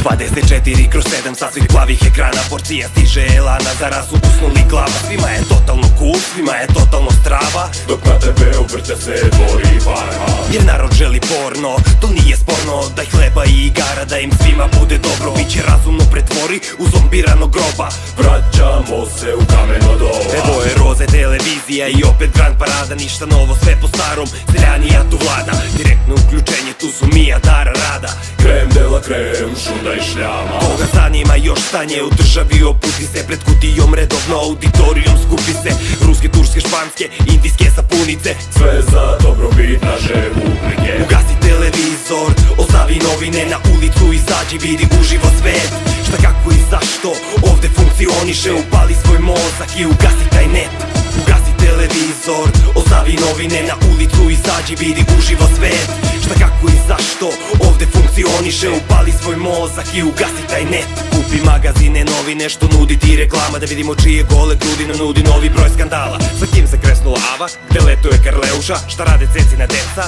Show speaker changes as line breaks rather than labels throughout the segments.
24/7 sa svih plavih ekrana, porcija stiže elana, za raz upusnuli glava. Svima je totalno cool, svima je totalno strava,
dok na tebe uvrte se dvori farma.
jer narod želi porno, to nije sporno. Daj hleba i igara da im svima bude dobro. Biće razumno pretvori u zombiranog groba.
Vraćamo se u kameno doba.
Evo je roze, televizija i opet grand parada. Ništa novo, sve po starom, seljanija tu vlada. Direktno uključenje, tu su Mija, Dara, Rada.
Krem de la krem, šunda i šljama.
Koga zanima još stanje u državi, oputi se pred kutijom, redovno auditorijum skupi se. Ruske, turske, španske, indijske sapunice,
Sve za dobrobit naše publike.
ugasi televizor, ostavi novine, na ulicu izađi, vidi uživo svet. Šta, kako i zašto ovde funkcioniše, upali svoj mozak i ugasi taj net. Ugasi televizor, ostavi novine, na ulicu izađi, vidi uživo svet. Šta, kako i zašto ovde funkcioniše, upali svoj mozak i ugasi taj net. Kupi magazine, novine, što nudi ti reklama, da vidimo čije gole grudi nam nudi novi broj skandala. Sa kim se kresnula Ava, gde letuje Karleuša, šta rade cecina deca?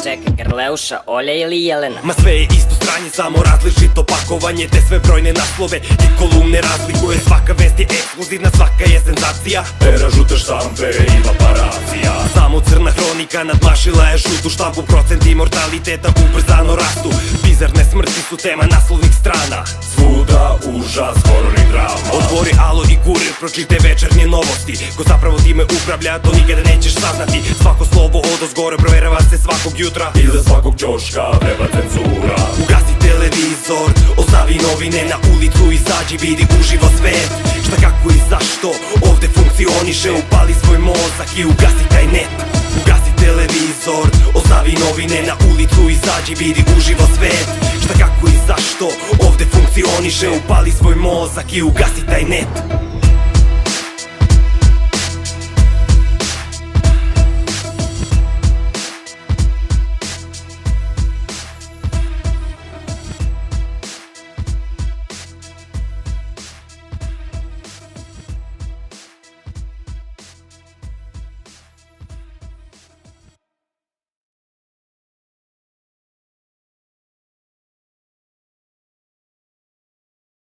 Čekaj, Karleuša, Olja ili Jelena?
Ma sve je isto stranje, samo različito pakovanje, te sve brojne naslove i kolumne razlikuje. Svaka vest je ekskluzivna, svaka je senzacija.
Era žute štampe i paparacija.
Samo crna hronika nadmašila je žutu štampu, procenti mortaliteta ubrzano rastu. Bizarne smrti su tema naslovnih strana.
Svuda užas, horor i drama.
Otvori Alo i Kurir, pročitaj večernje novosti. Ko zapravo time upravlja, to nikada nećeš saznati. Svako slovo odozgore proverava se svakog jutra.
Iza svakog ćoška vreba cenzura.
Ugasi televizor, ostavi novine, na ulicu izađi, vidi uživo svet. Šta, kako i zašto ovde funkcioniše, upali svoj mozak i ugasi taj net. Ugasi televizor, ostavi novine, na ulicu izađi, vidi uživo svet. Šta, kako i zašto ovde funkcioniše, upali svoj mozak i ugasi taj net.